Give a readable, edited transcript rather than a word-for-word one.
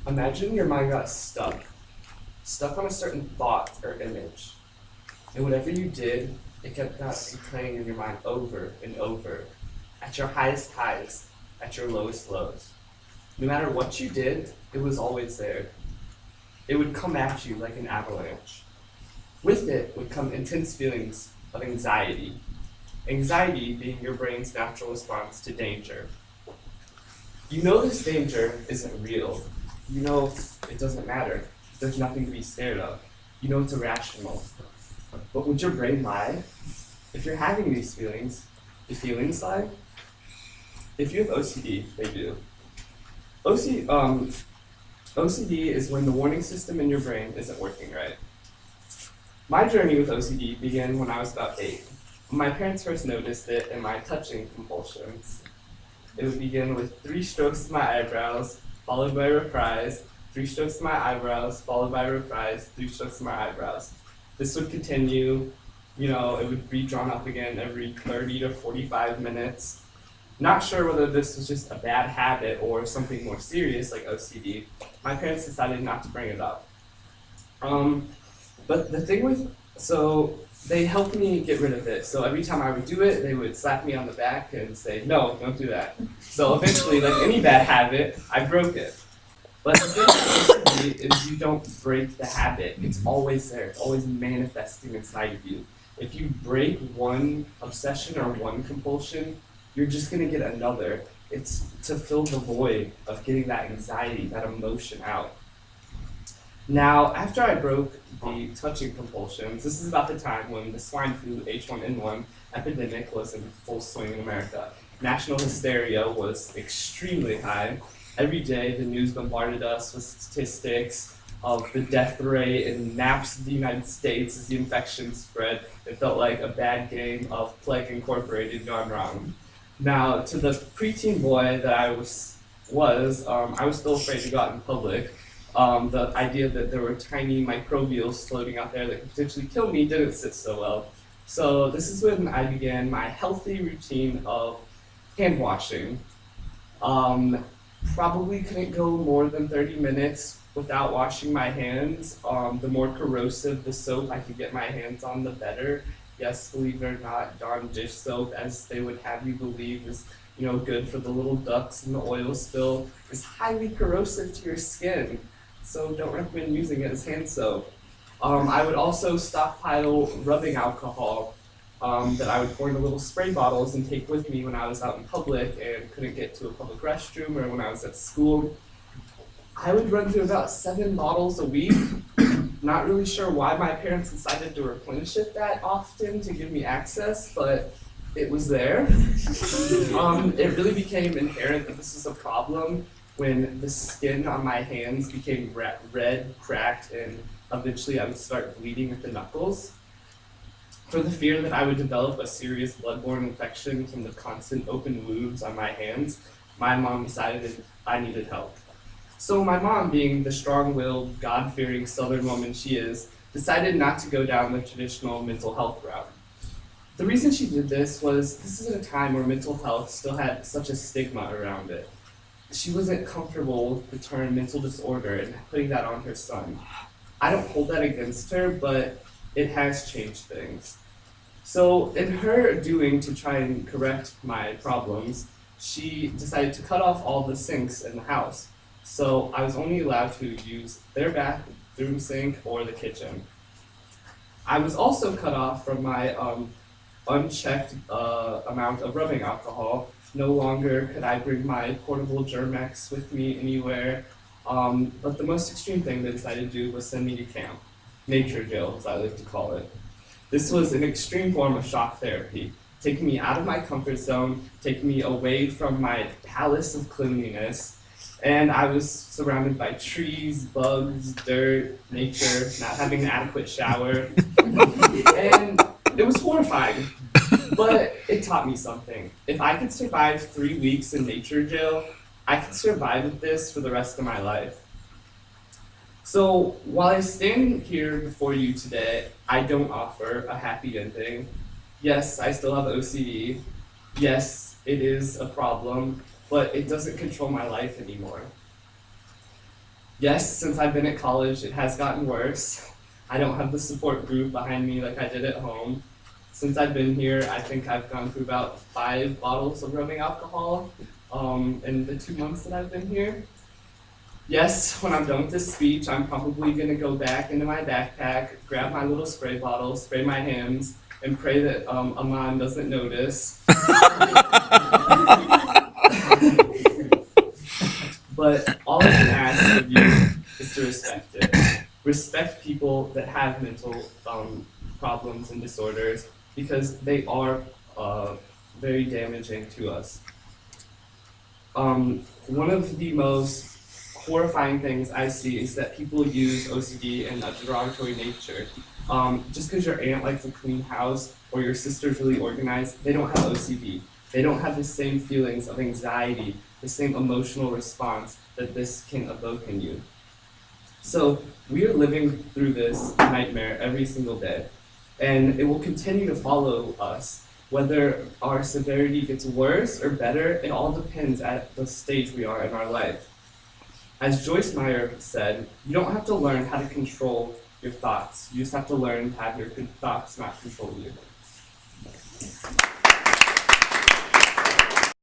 Imagine your mind got stuck on a certain thought or image. And whatever you did, it kept replaying in your mind over and over, at your highest highs, at your lowest lows. No matter what you did, it was always there. It would come at you like an avalanche. With it would come intense feelings of anxiety. Anxiety being your brain's natural response to danger. You know this danger isn't real. You know it doesn't matter. There's nothing to be scared of. You know it's irrational. But would your brain lie? If you're having these feelings, do feelings lie? If you have OCD, they do. OCD is when the warning system in your brain isn't working right. My journey with OCD began when I was about 8. My parents first noticed it in my touching compulsions. It would begin with 3 strokes of my eyebrows, followed by a reprise, 3 strokes of my eyebrows, followed by a reprise, 3 strokes of my eyebrows. This would continue, it would be drawn up again every 30 to 45 minutes. Not sure whether this was just a bad habit or something more serious like OCD. My parents decided not to bring it up. But the thing so they helped me get rid of it. So every time I would do it, they would slap me on the back and say, no, don't do that. So eventually, like any bad habit, I broke it. But the thing with OCD is you don't break the habit. It's always there. It's always manifesting inside of you. If you break one obsession or one compulsion, you're just going to get another. It's to fill the void of getting that anxiety, that emotion out. Now, after I broke the touching compulsions, this is about the time when the swine flu H1N1 epidemic was in full swing in America. National hysteria was extremely high. Every day, the news bombarded us with statistics of the death rate and maps of the United States as the infection spread. It felt like a bad game of Plague Incorporated gone wrong. Now, to the preteen boy that I was still afraid to go out in public. The idea that there were tiny microbials floating out there that could potentially kill me didn't sit so well. So this is when I began my healthy routine of hand washing. Probably couldn't go more than 30 minutes without washing my hands. The more corrosive the soap I could get my hands on, the better. Yes, believe it or not, Dawn dish soap, as they would have you believe, is good for the little ducts and the oil spill, is highly corrosive to your skin. So don't recommend using it as hand soap. I would also stockpile rubbing alcohol that I would pour into little spray bottles and take with me when I was out in public and couldn't get to a public restroom or when I was at school. I would run through about 7 bottles a week. Not really sure why my parents decided to replenish it that often to give me access, but it was there. It really became inherent that this was a problem when the skin on my hands became red, cracked, and eventually I would start bleeding at the knuckles. For the fear that I would develop a serious bloodborne infection from the constant open wounds on my hands, my mom decided I needed help. So my mom, being the strong-willed, God-fearing Southern woman she is, decided not to go down the traditional mental health route. The reason she did this was this is at a time where mental health still had such a stigma around it. She wasn't comfortable with the term mental disorder and putting that on her son. I don't hold that against her, but it has changed things. So in her doing to try and correct my problems, she decided to cut off all the sinks in the house. So I was only allowed to use their bathroom sink or the kitchen. I was also cut off from my unchecked amount of rubbing alcohol. No longer could I bring my portable Germ-X with me anywhere. But the most extreme thing they decided to do was send me to camp, nature jail, as I like to call it. This was an extreme form of shock therapy, taking me out of my comfort zone, taking me away from my palace of cleanliness. And I was surrounded by trees, bugs, dirt, nature, not having an adequate shower. And it was horrifying, but it taught me something. If I could survive 3 weeks in nature jail, I could survive with this for the rest of my life. So while I stand here before you today, I don't offer a happy ending. Yes, I still have OCD. Yes, it is a problem, but it doesn't control my life anymore. Yes, since I've been at college, it has gotten worse. I don't have the support group behind me like I did at home. Since I've been here, I think I've gone through about 5 bottles of rubbing alcohol in the 2 months that I've been here. Yes, when I'm done with this speech, I'm probably going to go back into my backpack, grab my little spray bottle, spray my hands, and pray that Aman doesn't notice. But all I can ask of you is to respect it. Respect people that have mental problems and disorders because they are very damaging to us. One of the most horrifying things I see is that people use OCD in a derogatory nature. Just because your aunt likes a clean house or your sister's really organized, they don't have OCD. They don't have the same feelings of anxiety, the same emotional response that this can evoke in you. So we are living through this nightmare every single day, and it will continue to follow us. Whether our severity gets worse or better, it all depends at the stage we are in our life. As Joyce Meyer said, you don't have to learn how to control your thoughts. You just have to learn to have your thoughts not control you.